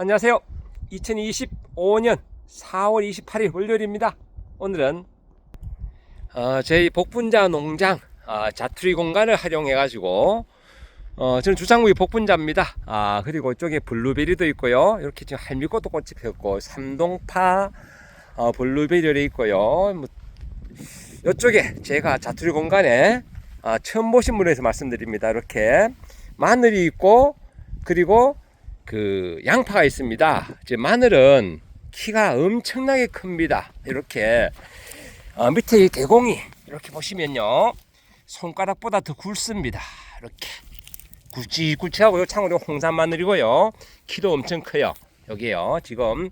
안녕하세요. 2025년 4월 28일 월요일입니다. 오늘은 저희 복분자 농장 자투리 공간을 활용해 가지고 저는 주상구이 복분자입니다. 그리고 이쪽에 블루베리도 있고요. 이렇게 지금 할미꽃도 꽃이 피었고 삼동파 블루베리도 있고요. 이쪽에 제가 자투리 공간에 처음 보신 분에서 말씀드립니다. 이렇게 마늘이 있고 그리고 그 양파가 있습니다. 이제 마늘은 키가 엄청나게 큽니다. 이렇게 밑에 이 대공이 이렇게 보시면요 손가락보다 더 굵습니다. 이렇게 굵직굵직하고 요 창으로 홍산 마늘이고요. 키도 엄청 커요. 여기요 지금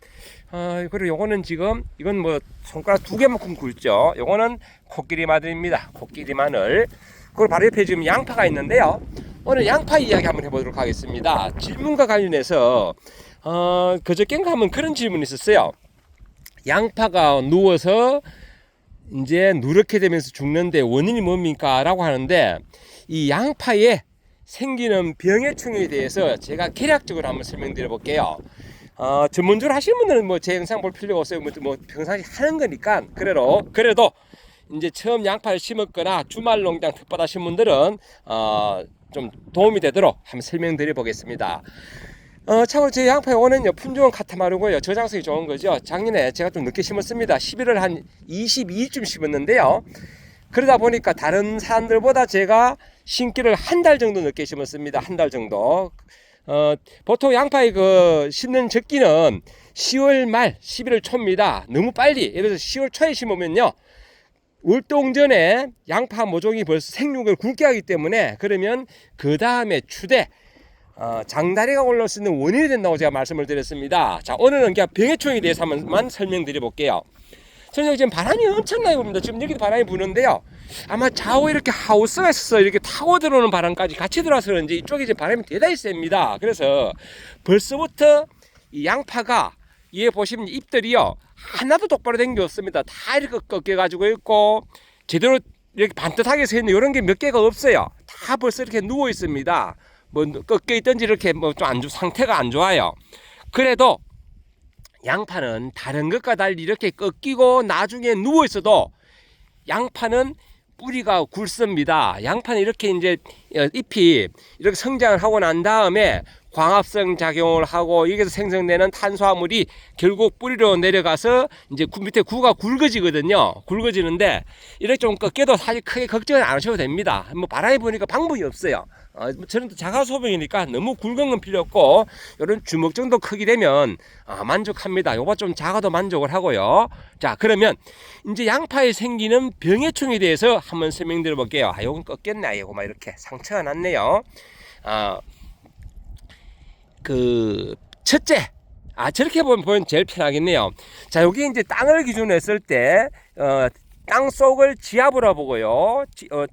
그리고 요거는 지금 이건 뭐 손가락 두 개만큼 굵죠. 요거는 코끼리 마늘입니다. 코끼리 마늘. 그리고 바로 옆에 지금 양파가 있는데요. 오늘 양파 이야기 한번 해보도록 하겠습니다. 질문과 관련해서 그저께인가 한번 그런 질문이 있었어요. 양파가 누워서 이제 누렇게 되면서 죽는데 원인이 뭡니까? 라고 하는데 이 양파에 생기는 병해충에 대해서 제가 개략적으로 한번 설명드려 볼게요. 전문적으로 하시는 분들은 뭐 제 영상 볼 필요가 없어요. 뭐 평상시 하는 거니까 그래도 이제 처음 양파를 심었거나 주말 농장 특받하신 분들은 좀 도움이 되도록 한번 설명드려 보겠습니다. 참고로 제 양파 요거는요 품종은 카타마르고요 저장성이 좋은 거죠. 작년에 제가 좀 늦게 심었습니다. 11월 한 22일쯤 심었는데요. 그러다 보니까 다른 사람들보다 제가 심기를 한 달 정도 늦게 심었습니다. 한 달 정도. 보통 양파의 그 심는 적기는 10월 말 11월 초입니다. 너무 빨리 예를 들어서 10월 초에 심으면요 월동 전에 양파 모종이 벌써 생육을 굵게 하기 때문에 그러면 그 다음에 추대 장다리가 올라올 수 있는 원인이 된다고 제가 말씀을 드렸습니다. 자, 오늘은 그냥 병해충에 대해서 한번 설명드려 볼게요. 저는 지금 바람이 엄청나게 붑니다. 지금 여기도 바람이 부는데요. 아마 좌우 이렇게 하우스가 있어서 이렇게 타고 들어오는 바람까지 같이 들어와서 그런지 이쪽에 이제 바람이 대단히 셉니다. 그래서 벌써부터 이 양파가 위에 보시면 잎들이요 하나도 똑바로 된 게 없습니다. 다 이렇게 꺾여 가지고 있고 제대로 이렇게 반듯하게 서 있는 이런 게 몇 개가 없어요. 다 벌써 이렇게 누워 있습니다. 뭐 꺾여 있든지 이렇게 뭐 좀 상태가 안 좋아요. 그래도 양파는 다른 것과 달리 이렇게 꺾이고 나중에 누워 있어도 양파는 뿌리가 굵습니다. 양파는 이렇게 이제 잎이 이렇게 성장을 하고 난 다음에 광합성 작용을 하고 여기서 생성되는 탄수화물이 결국 뿌리로 내려가서 이제 밑에 구가 굵어지거든요. 굵어지는데 이렇게 좀 꺾여도 사실 크게 걱정은 안 하셔도 됩니다. 뭐 바람이 부니까 방법이 없어요. 저는 자가소병이니까 너무 굵은 건 필요 없고 이런 주먹 정도 크기 되면 만족합니다. 요거 좀 작아도 만족을 하고요. 자, 그러면 이제 양파에 생기는 병해충에 대해서 한번 설명드려 볼게요. 요건 꺾였네. 요거 막 이렇게 상처가 났네요. 그 첫째 저렇게 보면 제일 편하겠네요. 자, 여기 이제 땅을 기준으로 했을 때 땅 속을 지하부로 보고요.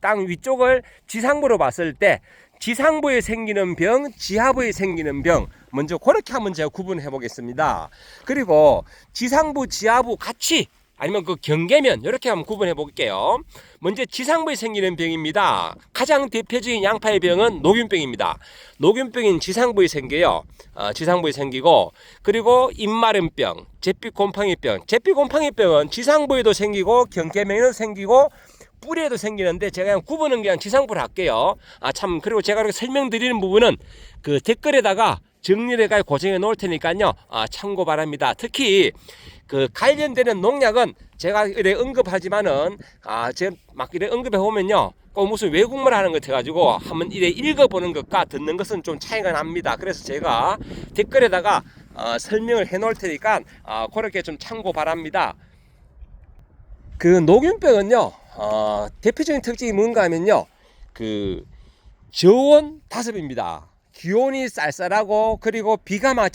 땅 위쪽을 지상부로 봤을 때 지상부에 생기는 병, 지하부에 생기는 병 먼저 그렇게 한번 제가 구분해 보겠습니다. 그리고 지상부, 지하부 같이 아니면 그 경계면 이렇게 한번 구분해 볼게요. 먼저 지상부에 생기는 병입니다. 가장 대표적인 양파의 병은 녹균병입니다. 녹균병인 지상부에 생겨요. 지상부에 생기고 그리고 입마름병, 잿빛곰팡이병. 잿빛곰팡이병은 지상부에도 생기고 경계면에도 생기고 뿌리에도 생기는데 제가 그냥 구분은 그냥 지상부로 할게요. 참 그리고 제가 이렇게 설명드리는 부분은 그 댓글에다가 정리를 고정해 놓을 테니까요. 참고 바랍니다. 특히 그 관련되는 농약은 제가 이래 언급하지만은 제가 막 이래 언급해 보면요 꼭 무슨 외국말 하는 것 같아가지고 한번 이래 읽어보는 것과 듣는 것은 좀 차이가 납니다. 그래서 제가 댓글에다가 설명을 해 놓을 테니까 그렇게 좀 참고 바랍니다. 그 녹균병은요 대표적인 특징이 뭔가 하면요 그 저온 다습입니다. 기온이 쌀쌀하고 그리고 비가 막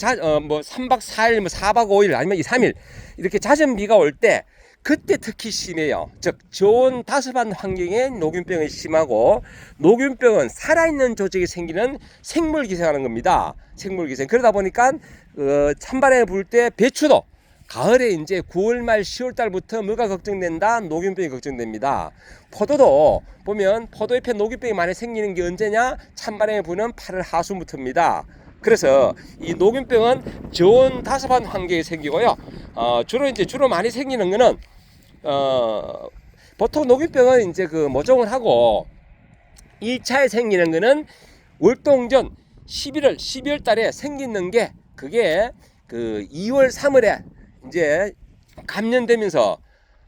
뭐 3박 4일 뭐 4박 5일 아니면 2, 3일 이렇게 잦은 비가 올 때 그때 특히 심해요. 즉 저온 다습한 환경에 녹균병이 심하고 녹균병은 살아있는 조직이 생기는 생물기생하는 겁니다. 생물기생. 그러다 보니까 찬바람이 불 때 배추도 가을에 이제 9월 말 10월 달부터 뭐가 걱정된다? 녹균병이 걱정됩니다. 포도도 보면 포도잎에 녹균병이 많이 생기는 게 언제냐? 찬바람이 부는 8월 하순부터입니다. 그래서 이 녹균병은 저온 다습한 환경에 생기고요. 주로 많이 생기는 거는 보통 녹균병은 이제 그 모종을 하고 1차에 생기는 거는 월동전 12월 달에 생기는 게 그게 그 2월 3월에 이제 감염되면서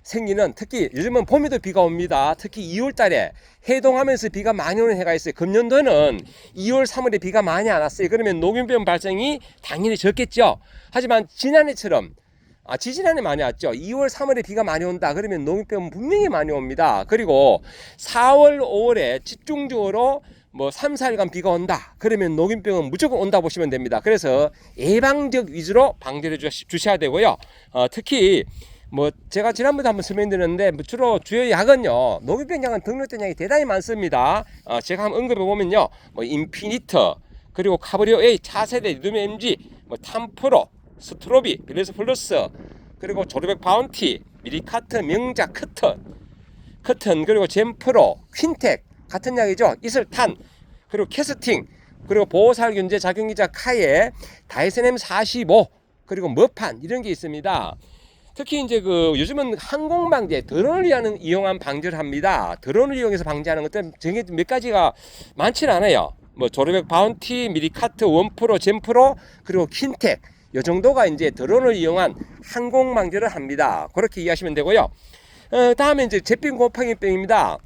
생기는, 특히 요즘은 봄에도 비가 옵니다. 특히 2월 달에 해동하면서 비가 많이 오는 해가 있어요. 금년도는 2월 3월에 비가 많이 안 왔어요. 그러면 녹균병 발생이 당연히 적겠죠. 하지만 지난해처럼 지지난해 많이 왔죠. 2월 3월에 비가 많이 온다 그러면 녹균병은 분명히 많이 옵니다. 그리고 4월 5월에 집중적으로 뭐 3, 4일간 비가 온다 그러면 녹균병은 무조건 온다 보시면 됩니다. 그래서 예방적 위주로 방제를 주셔야 되고요. 특히 뭐 제가 지난번에 한번 설명드렸는데 주로 주요 약은요, 녹균병 약은 등록된 약이 대단히 많습니다. 제가 한번 언급해 보면요, 뭐 인피니터, 그리고 카브리오 A, 차세대, 리듬 MG, 뭐 탐프로, 스트로비, 빌레스 플러스, 그리고 조르백 바운티, 미리카트, 명작, 커튼, 그리고 젠프로, 퀸텍 같은 약이죠. 이슬탄, 그리고 캐스팅, 그리고 보호살균제, 작용기자 카에, 다이세넴 45, 그리고 머판 이런 게 있습니다. 특히 이제 그 요즘은 항공방제, 드론을 이용한 방제를 합니다. 드론을 이용해서 방제하는 것들은 몇 가지가 많지는 않아요. 뭐 조르백 바운티, 미리카트, 원프로, 젠프로, 그리고 킨텍, 이 정도가 이제 드론을 이용한 항공방제를 합니다. 그렇게 이해하시면 되고요. 다음에 이제 잿빛 곰팡이병입니다.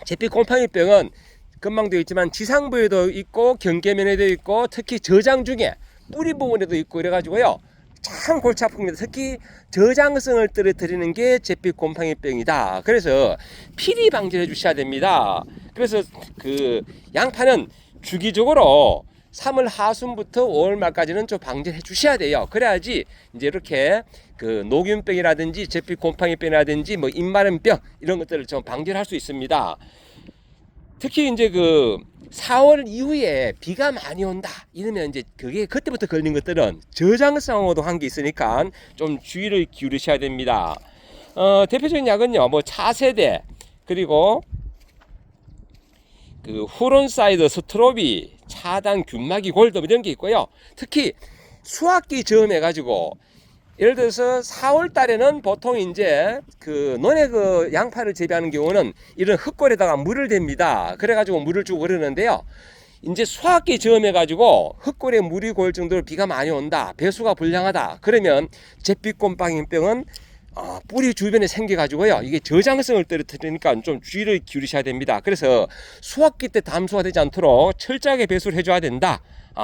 잿빛 곰팡이병은 금방 되어 있지만 지상부에도 있고 경계면에도 있고 특히 저장 중에 뿌리 부분에도 있고 이래가지고요, 참 골치 아픕니다. 특히 저장성을 떨어뜨리는 게 잿빛 곰팡이병이다. 그래서 필히 방지해 주셔야 됩니다. 그래서 그 양파는 주기적으로 3월 하순부터 5월 말까지는 좀 방지해 주셔야 돼요. 그래야지 이제 이렇게 그 녹균병이라든지 잿빛 곰팡이병이라든지 뭐 입마름병 이런 것들을 좀 방지를 할 수 있습니다. 특히 이제 그 4월 이후에 비가 많이 온다 이러면 이제 그게 그때부터 걸린 것들은 저장성하고도 한 게 있으니까 좀 주의를 기울이셔야 됩니다. 대표적인 약은요, 뭐 차세대, 그리고 그 후론사이드, 스트로비, 차단, 균마기, 골드 이런 게 있고요. 특히 수확기 즈음해 가지고 예를 들어서 4월 달에는 보통 이제 그 논에 그 양파를 재배하는 경우는 이런 흙골에다가 물을 댑니다. 그래가지고 물을 주고 그러는데요. 이제 수확기 즈음해 가지고 흙골에 물이 고일 정도로 비가 많이 온다, 배수가 불량하다 그러면 잿빛 곰팡이병은 뿌리 주변에 생겨가지고요, 이게 저장성을 떨어뜨리니까 좀 주의를 기울이셔야 됩니다. 그래서 수확기 때 담수가 되지 않도록 철저하게 배수를 해줘야 된다.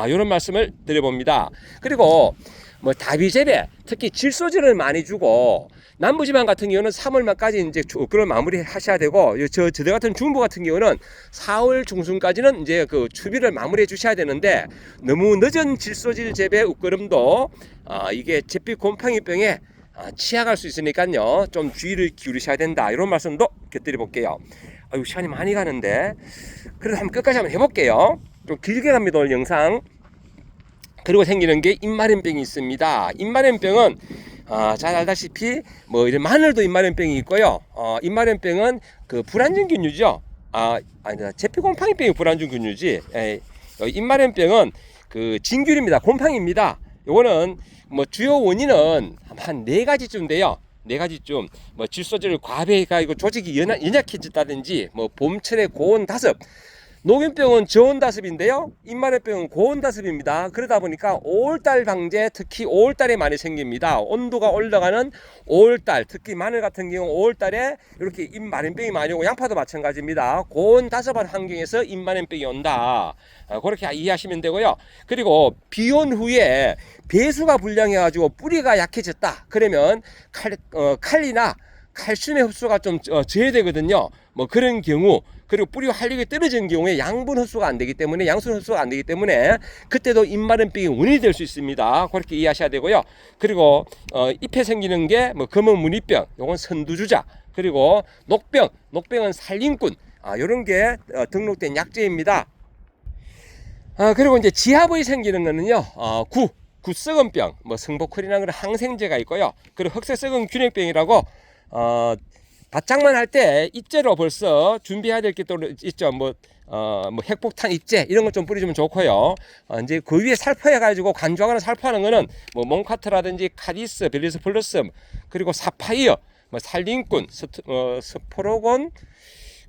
이런 말씀을 드려봅니다. 그리고 뭐 다비재배, 특히 질소질을 많이 주고 남부지방 같은 경우는 3월 말까지 이제 그걸 마무리 하셔야 되고, 저대 같은 중부 같은 경우는 4월 중순까지는 이제 그 추비를 마무리해 주셔야 되는데, 너무 늦은 질소질 재배 웃거름도 이게 잿빛 곰팡이병에 취약할 수 있으니까요, 좀 주의를 기울이셔야 된다. 이런 말씀도 곁들여 볼게요. 시간이 많이 가는데 그래도 한번 끝까지 한번 해볼게요. 좀 길게 갑니다, 오늘 영상. 그리고 생기는 게 입마름병이 있습니다. 입마름병은 잘 알다시피 뭐 이런 마늘도 입마름병이 있고요. 입마름병은 그 불안정균류죠. 아니다, 잿빛 곰팡이병이 불안정균류지. 입마름병은 그 진균입니다. 곰팡이입니다. 요거는 뭐 주요 원인은 한 4가지쯤 돼요. 4가지쯤. 뭐 질소질을 과배해가지고 조직이 연약해졌다든지, 뭐 봄철에 고온 다습. 녹균병은 저온 다습인데요, 입마름병은 고온 다습입니다. 그러다 보니까 5월달 방제, 특히 5월달에 많이 생깁니다. 온도가 올라가는 5월달, 특히 마늘 같은 경우 5월달에 이렇게 입마름병이 많이 오고, 양파도 마찬가지입니다. 고온 다습한 환경에서 입마름병이 온다. 그렇게 이해하시면 되고요. 그리고 비온 후에 배수가 불량해가지고 뿌리가 약해졌다 그러면 칼리나 칼슘의 흡수가 좀 저해되거든요. 뭐 그런 경우, 그리고 뿌리 활력이 떨어지는 경우에 양분 흡수가 안 되기 때문에, 양sun 흡수가 안 되기 때문에 그때도 입마름병이 원인이 될 수 있습니다. 그렇게 이해하셔야 되고요. 그리고 잎에 생기는 게 뭐 검은 무늬병, 요건 선두주자, 그리고 녹병은 살림꾼, 요런 게 등록된 약재입니다. 그리고 이제 지하부에 생기는 거는요, 구썩은병, 뭐 성보컬이라는 그런 항생제가 있고요. 그리고 흑색썩은 균핵병이라고 밭장만 할 때 이째로 벌써 준비해야 될 게 또 있죠. 뭐 뭐 핵폭탄 입제 이런 것 좀 뿌려주면 좋고요. 이제 그 위에 살포해가지고 관주하거나 살포하는 거는 뭐 몬카트라든지 카디스, 벨리스 플러스 그리고 사파이어, 뭐 살림꾼, 스포로곤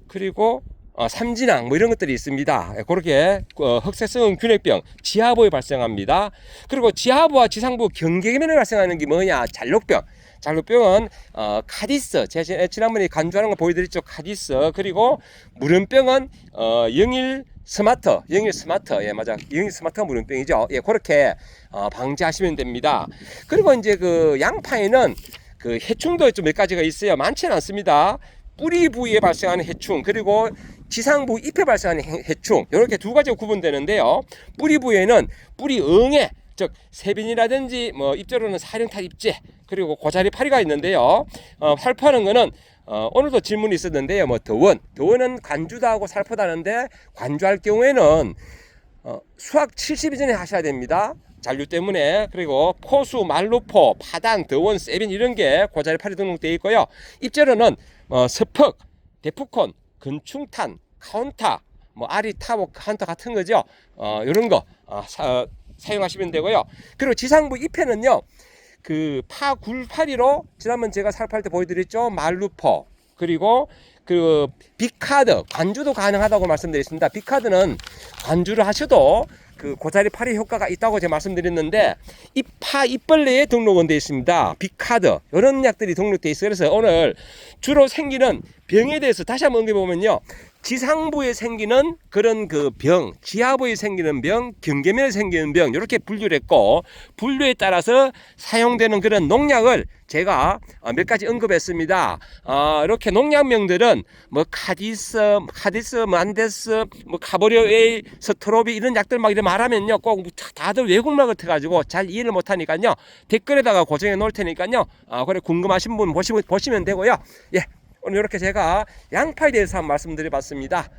그리고 삼진왕 뭐 이런 것들이 있습니다. 그렇게 흑색성 균핵병 지하부에 발생합니다. 그리고 지하부와 지상부 경계면에 발생하는 게 뭐냐? 잔록병. 잔록병은 카디스, 제가 지난번에 간주하는 거 보여드렸죠. 카디스. 그리고 무름병은 영일 스마트, 예, 맞아. 영일 스마트가 무름병이죠. 예, 그렇게 방지하시면 됩니다. 그리고 이제 그 양파에는 그 해충도 좀 몇 가지가 있어요. 많지는 않습니다. 뿌리 부위에 발생하는 해충, 그리고 지상부 잎에 발생하는 해충, 이렇게 두 가지가 구분되는데요. 뿌리 부위에는 뿌리 응애, 즉 세빈이라든지 뭐 잎조로는 사령탈 잎제, 그리고 고자리 파리가 있는데요. 살포하는 거는 오늘도 질문이 있었는데요. 뭐 더원은 관주도 하고 살포도 하는데 관주할 경우에는 수확 70일 전에 하셔야 됩니다. 잔류 때문에. 그리고 포수, 말루포, 파단, 더원, 세빈 이런 게 고자리 파리 등록되어 있고요. 잎재로는 스퍽, 데프콘, 근충탄, 카운타, 뭐 아리타보 카운터 같은 거죠. 이런 거 사용하시면 되고요. 그리고 지상부 잎에는요, 그 파굴파리로 지난번 제가 살포할 때 보여드렸죠. 말루포, 그리고 그 비카드, 관주도 가능하다고 말씀드렸습니다. 비카드는 관주를 하셔도 그 고자리 파리 효과가 있다고 제가 말씀드렸는데, 잎벌레에 등록은 되어 있습니다. 비카드 이런 약들이 등록되어 있어요. 그래서 오늘 주로 생기는 병에 대해서 다시 한번 언급해보면요, 지상부에 생기는 그런 그 병, 지하부에 생기는 병, 경계면에 생기는 병, 이렇게 분류를 했고, 분류에 따라서 사용되는 그런 농약을 제가 몇 가지 언급했습니다. 이렇게 농약명들은 뭐 카디스, 만데스, 뭐 카보리오에이, 스트로비 이런 약들 막 이렇게 말하면요, 꼭 다들 외국말 같아가지고 잘 이해를 못하니까요, 댓글에다가 고정해 놓을 테니까요, 그래 궁금하신 분 보시면 되고요. 예. 오늘 이렇게 제가 양파에 대해서 한번 말씀드려봤습니다.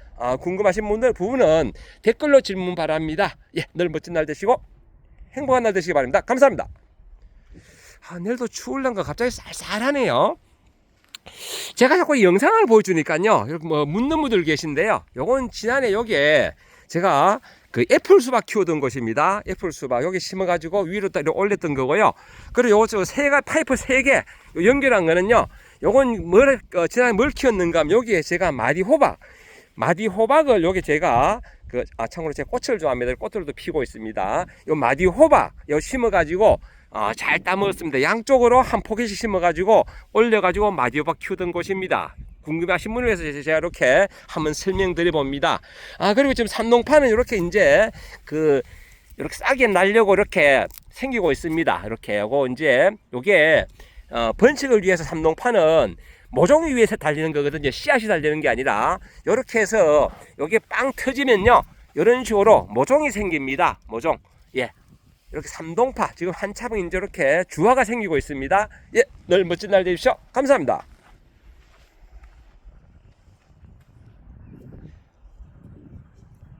궁금하신 분들 부분은 댓글로 질문 바랍니다. 예, 늘 멋진 날 되시고 행복한 날 되시기 바랍니다. 감사합니다. 내일도 추울란가 갑자기 쌀쌀하네요. 제가 자꾸 이 영상을 보여주니까요, 이렇게 뭐 묻는 분들 계신데요. 요건 지난해 여기에 제가 그 애플 수박 키우던 곳입니다. 애플 수박 여기 심어가지고 위로 딱 올렸던 거고요. 그리고 요거 파이프 3개 연결한 거는요, 요건 지난해 뭘 키웠는가 하면 여기에 제가 마디호박을 여기 제가 참고로 제가 꽃을 좋아합니다. 꽃들도 피고 있습니다. 요 마디호박 요 심어가지고 잘 따먹었습니다. 양쪽으로 한 포기씩 심어가지고 올려가지고 마디호박 키우던 곳입니다. 궁금하신 분을 위해서 제가 이렇게 한번 설명드려 봅니다. 그리고 지금 삼농파는 이렇게 이제 이렇게 싹이 날려고 이렇게 생기고 있습니다. 이렇게 요게 번식을 위해서 삼농파는 모종이 위에서 달리는 거거든요. 씨앗이 달리는 게 아니라, 이렇게 해서 여기 빵 터지면요, 이런 식으로 모종이 생깁니다. 모종. 예. 이렇게 삼동파 지금 한참 이제 이렇게 주화가 생기고 있습니다. 예. 늘 멋진 날 되십시오. 감사합니다.